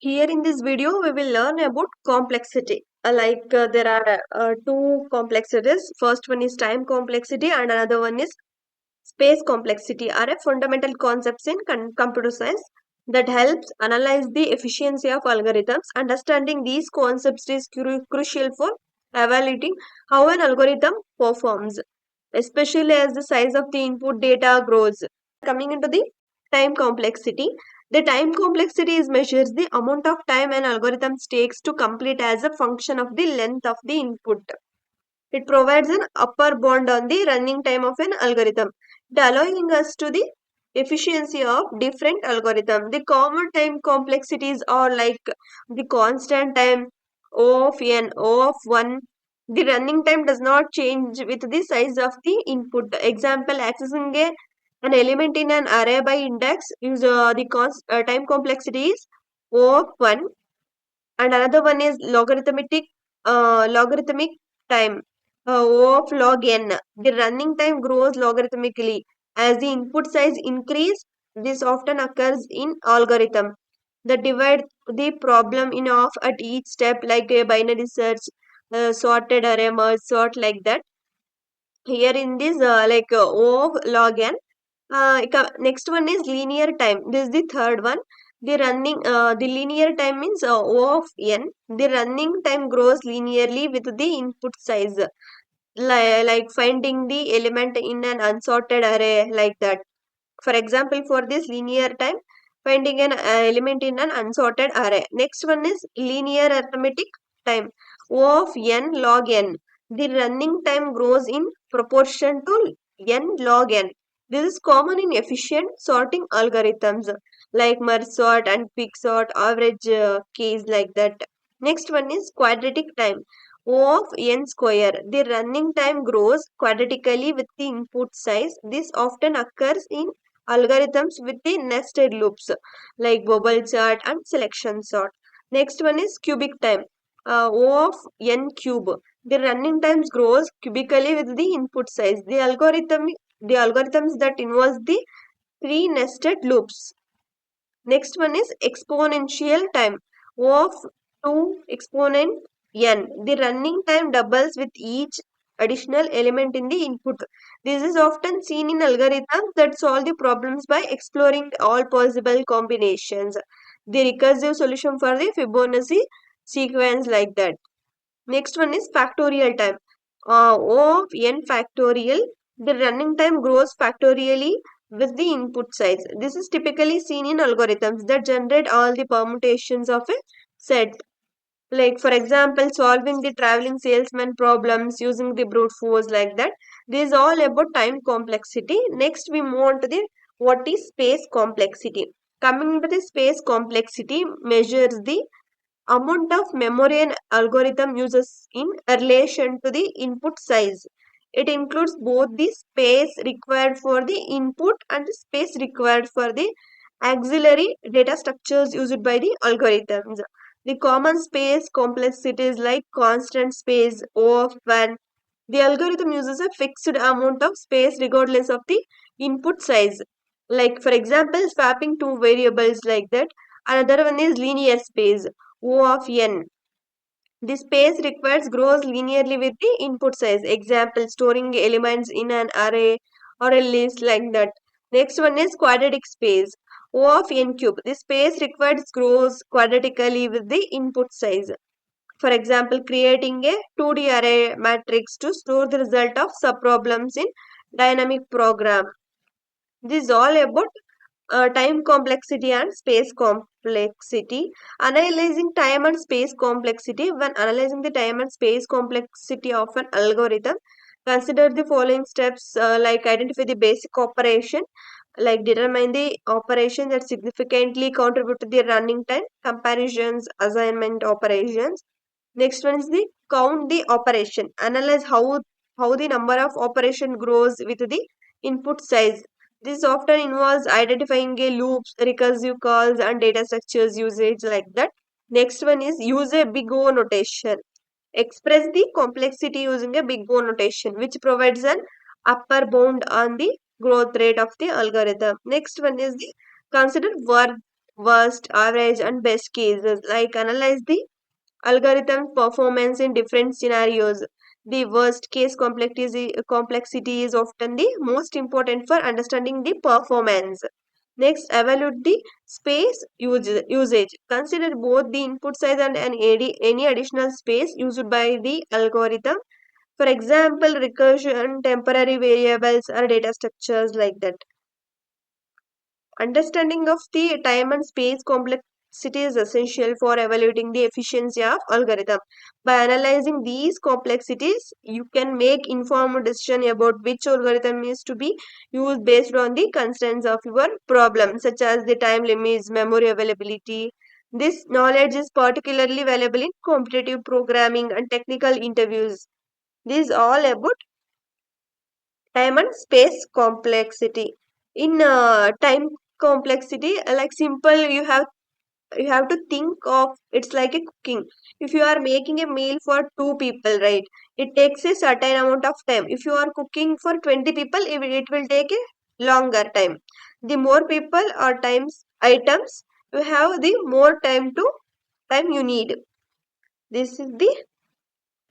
Here in this video, we will learn about complexity. There are two complexities. First one is time complexity and another one is space complexity are a fundamental concepts in computer science that helps analyze the efficiency of algorithms. Understanding these concepts is crucial for evaluating how an algorithm performs, especially as the size of the input data grows. Coming into the time complexity, the time complexity is measures the amount of time an algorithm takes to complete as a function of the length of the input. It provides an upper bound on the running time of an algorithm, allowing us to the efficiency of different algorithm. The common time complexities are like the constant time O of n, O of 1. The running time does not change with the size of the input. Example, accessing an element in an array by index is time complexity is O of 1, and another one is logarithmic time, O of log n. The running time grows logarithmically as the input size increase. This often occurs in algorithm that divide the problem in half at each step, like a binary search, sorted array, merge sort, like that. Here in this O of log n. Next one is linear time. This is the third one. The linear time means O of n. The running time grows linearly with the input size, like finding the element in an unsorted array, like that. For example, for this linear time, finding an element in an unsorted array. Next one is linear arithmetic time, O of n log n. The running time grows in proportion to n log n. This is common in efficient sorting algorithms like merge sort and quick sort, average keys, like that. Next one is quadratic time, O of n square. The running time grows quadratically with the input size. This often occurs in algorithms with the nested loops like bubble chart and selection sort. Next one is cubic time, O of n cube. The running times grows cubically with the input size. The algorithms that involve the three nested loops. Next one is exponential time, O of 2 exponent n. The running time doubles with each additional element in the input. This is often seen in algorithms that solve the problems by exploring all possible combinations. The recursive solution for the Fibonacci sequence, like that. Next one is factorial time. O of n factorial. The running time grows factorially with the input size. This is typically seen in algorithms that generate all the permutations of a set. Like for example, solving the traveling salesman problems using the brute force, like that. This is all about time complexity. Next, we move on to the what is space complexity. Coming to the space complexity measures the amount of memory an algorithm uses in relation to the input size. It includes both the space required for the input and the space required for the auxiliary data structures used by the algorithms. The common space complexities like constant space, O of 1. The algorithm uses a fixed amount of space regardless of the input size. Like for example, swapping two variables, like that. Another one is linear space, O of n. The space required grows linearly with the input size. Example, storing elements in an array or a list, like that. Next one is quadratic space, O of n cube. The space required grows quadratically with the input size. For example, creating a 2D array matrix to store the result of subproblems in dynamic program. This is all about time complexity and space complexity. Analyzing time and space complexity. When analyzing the time and space complexity of an algorithm, consider the following steps, like identify the basic operation, like determine the operation that significantly contribute to the running time, comparisons, assignment operations. Next one is the count the operation. Analyze how the number of operation grows with the input size. This often involves identifying a loops, recursive calls, and data structures usage, like that. Next one is use a big O notation. Express the complexity using a big O notation, which provides an upper bound on the growth rate of the algorithm. Next one is the consider worth worst, average, and best cases. Like analyze the algorithm performance in different scenarios. The worst case complexity is often the most important for understanding the performance. Next, evaluate the usage. Consider both the input size and any additional space used by the algorithm. For example, recursion, temporary variables, or data structures like that. Understanding of the time and space complexity is essential for evaluating the efficiency of algorithm. By analyzing these complexities, you can make informed decision about which algorithm is to be used based on the constraints of your problem, such as the time limits, memory availability. This knowledge is particularly valuable in competitive programming and technical interviews. This is all about time and space complexity. In time complexity, like simple, you have to think of it's like a cooking. If you are making a meal for two people, right, it takes a certain amount of time. If you are cooking for 20 people, it will take a longer time. The more people or times items you have, the more time you need. This is the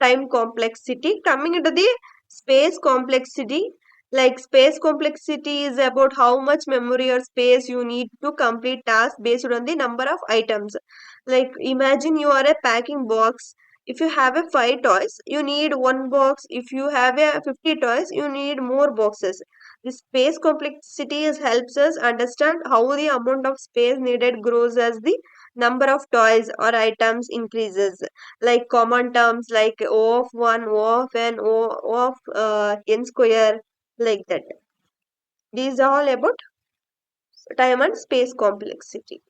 time complexity. Coming into the space complexity, like space complexity is about how much memory or space you need to complete tasks based on the number of items. Like imagine you are a packing box. If you have a 5 toys, you need one box. If you have a 50 toys, you need more boxes. The space complexity helps us understand how the amount of space needed grows as the number of toys or items increases. Like common terms like O of 1, O of n, O of n square, like that. These are all about time and space complexity.